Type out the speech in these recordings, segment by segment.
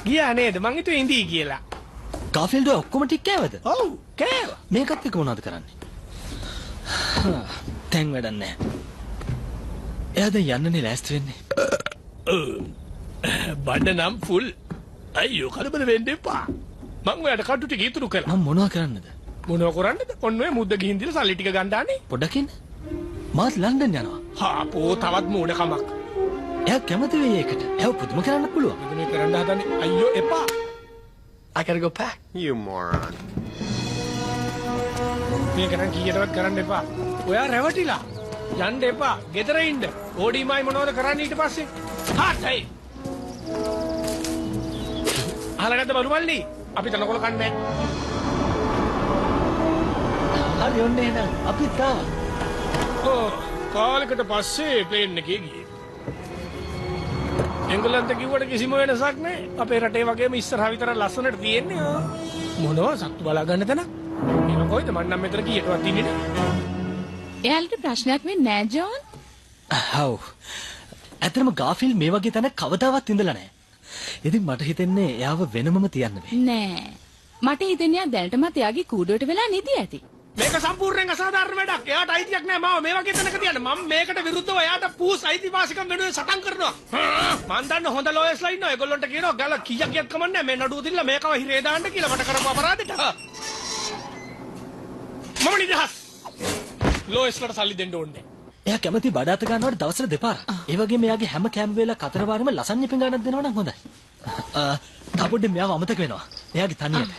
ගියා නේද? මං හිතුවේ ඉඳී කියලා. ගාෆිල්ඩ් ඔක්කොම ටික කෑවද? ඔව් කෑවා. මේකත් එක්ක මොනවද කරන්නේ? දැන් වැඩක් නැහැ. එයා දැන් යන්නනේ ලෑස්ති වෙන්නේ. බඩ නම් ෆුල්. අයියෝ කලබල වෙන්න එපා. මං ඔයාලට කටු ටික ඉතුරු කළා. මම මොනව කරන්නද? මොනව කරන්නද? ඔන්න ඔය මුද්ද ගිහින් දීලා සල්ලි ටික ගන්නානේ. පොඩ්ඩක් ඉන්න. මාත් ලන්ඩන් යනවා. හාපෝ තවත් මූඩකමක්. එයා කැමති වෙයි ඒකට. එයා පුදුම කරන්න පුළුවන්. මේ කරන්න හදන්නේ අයියෝ එපා. I gotta go pack. You moron. මේක නම් කීයටවත් කරන්න එපා. ඔයා රැවටිලා. යන්න එපා. ගෙදර ඉන්න. ඕඩීමයි මොනවද කරන්නේ ඊට පස්සේ? හාටයි. අහලගත්ත බලු මල්ලි. අපි තනකොළ කන්නේ නැහැ. හරි ඔන්න එහෙනම් අපි තා. කාලෙකට පස්සේ ප්ලේන් එකේ ගියේ. එංගලන්තේ කිව්වට කිසිම වෙනසක් නැහැ. අපේ රටේ වගේම ඉස්සරහ විතර ලස්සනට තියෙන්නේ. මොනවා සත්තු බලා ගන්න තැන? එහෙනම් කොයිද මං නම් මෙතන කීයටවත් ඉන්නේ නැහැ. එයාලට ප්‍රශ්නයක් වෙන්නේ නැහැ ජෝන්. හව්. ඇත්තටම ගාෆිල්ඩ් මේ වගේ තැනක කවදාවත් ඉඳලා නැහැ. ඉතින් මට හිතෙන්නේ එයාව වෙනමම තියන්න බෑ. නෑ. මට හිතෙන්නේ යා දැනටමත් එයාගේ කූඩුවට වෙලා නිදි ඇති. මේක සම්පූර්ණයෙන් අසාධාරණ වැඩක්. එයාට අයිතියක් නැහැ මාව මේ වගේ තැනක තියන්න. මම මේකට විරුද්ධව එයාට පූස් අයිතිවාසිකම් වෙනුවෙන් සටන් කරනවා. මං දන්න හොඳ ලෝයර්ස්ලා ඉන්නවා. ඒගොල්ලන්ට කියනවා ගල කීයක් කියත් කමන්නේ මේ නඩුව දිල්ල මේකව හිරේ දාන්න කියලා මට කරපු අපරාධෙට. මම නිදහස්. ලෝයර්ස්ලාට සල්ලි දෙන්න ඕනේ. එයා කැමති බඩාත ගන්නවට දවසට දෙපාරක්. ඒ වගේම එයාගේ හැම කැම්ප් වේලා කතර වාරෙම ලසන්‍ය පිඟානක් දෙනවා නම් හොඳයි. තාපොඩ්ඩේ මෙයාව අමතක වෙනවා. එයාගේ තනියට.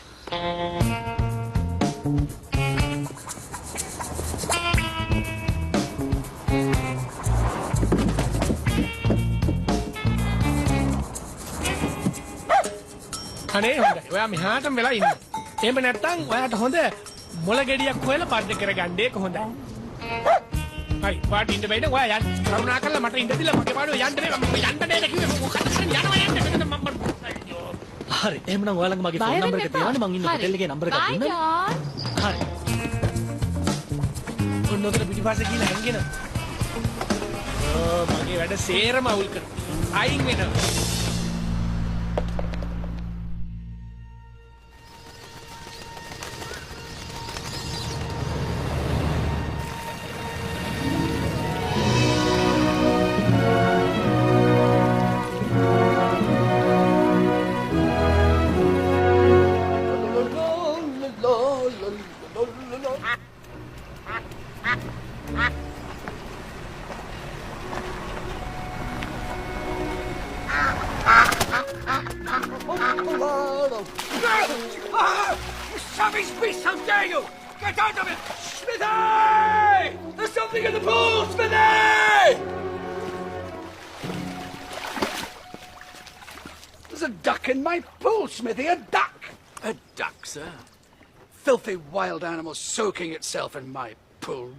අනේ හොඳයි. ඔයා මෙහාටම වෙලා ඉන්න. එහෙම නැත්තම් ඔයාට හොඳ මොළ ගෙඩියක් හොයලා පද්ද කරගන්න ඒක හොඳයි. හරි පාට ඉන්න බෑනේ ඔයා යන්න. කරුණා කරලා මට ඉන්න දෙන්න මගේ පාඩුව යන්න බෑ. මම යන්න නේද කිව්වේ. මොකක්ද යනවා යන්න මෙතන මම හරි එහෙනම් ඔයාලගේ මගේ ෆෝන් නම්බර් එක තියවන්න මං ඉන්න හොටෙල් එකේ නම්බර එකක් දුන්නා. හරි. ඔන්න ඔතන පිටිපස්සේ ගිහලා හැංගෙන. මගේ වැඩ සේරම අවුල් කරනවා. අයින් වෙනවා. Savage beast, how dare you! Get out of it! Smithy! There's something in the pool, Smithy! There's a duck in my pool, Smithy, a duck! A duck, sir? Filthy wild animal soaking itself in my pool.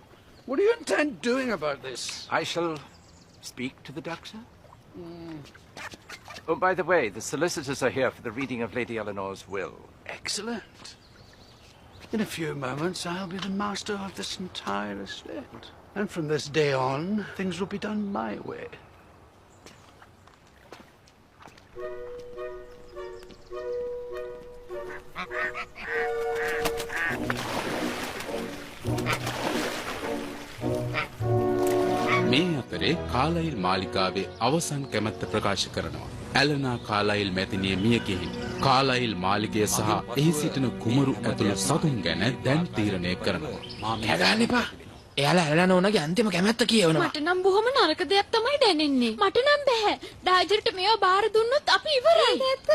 What do you intend doing about this? I shall speak to the duck, sir. Oh, by the way, the solicitors are here for the reading of Lady Eleanor's will. Excellent. In a few moments, I'll be the master of this entire estate. And from this day on, things will be done my way. මේ අතරේ කාලයිල් මාලිකාවේ අවසන් කැමැත්ත ප්‍රකාශ කරනවා. ඇලනා කාලයිල් මැතිණිය මිය ගිහින් කාලයිල් මාලිගය සහ එහි සිටින කුමරු ඇතුළු සතුන් ගැන දැන් තීරණය කරනවා. කෑගහන්න එපා. එයාලා ඇලලා ඕනගේ අන්තිම කැමැත්ත කියවනවා. මට නම් බොහොම නරක දෙයක් තමයි දැනෙන්නේ. මට නම් බෑ. ඩාජර්ට මේව බාර දුන්නොත් අපි ඉවරයි. නැත.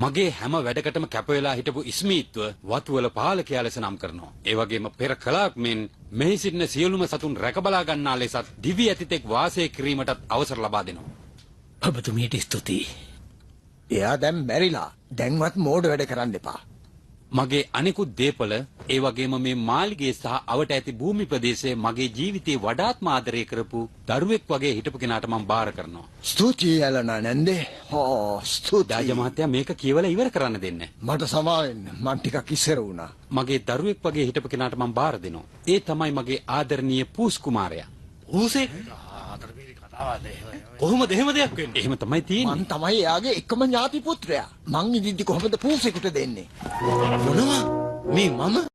මගේ හැම වැඩකටම කැප වෙලා හිටපු ඉස්මීත්ව වතුවල පාලකයා ලෙස නම් කරනවා. ඒ වගේම පෙර කලාක් මෙන් මෙහි සිටින සියලුම සතුන් රැකබලා ගන්නා ලෙසත් දිවි ඇතිතෙක් වාසය කිරීමටත් අවසර ලබා දෙනවා. ඔබතුමියට ස්තුතියි. එයා දැන් මැරිලා. දැන්වත් මෝඩ වැඩ කරන්න එපා. මගේ අනෙකුත් දේපල ඒ වගේම මේ මාලිගය සහ අවට ඇති භූමි ප්‍රදේශය මගේ ජීවිතේ වඩාත්ම ආදරය කරපු දරුවෙක් වගේ හිටපු කෙනාට මම බාර කරනවා. ස්තුතියි ඇලනා නැන්දේ. ස්තුතියි. දාජ මහත්තයා මේක කියවලා ඉවර කරන්න දෙන්න. මට සමා වෙන්න. මං ටිකක් ඉස්සර වුණා. මගේ දරුවෙක් වගේ හිටපු කෙනාට මම බාර දෙනවා. ඒ තමයි මගේ ආදරණීය පූස් කුමාරයා. ඌසේ කොහොමද එහෙම දෙයක් වෙන්නේ? එහෙම තමයි තියෙන්නේ. මං තමයි එයාගේ එකම ඥාති පුත්‍රයා. මං ඉදින්දි කොහොමද පූසෙකුට දෙන්නේ? මොනවා? මේ මම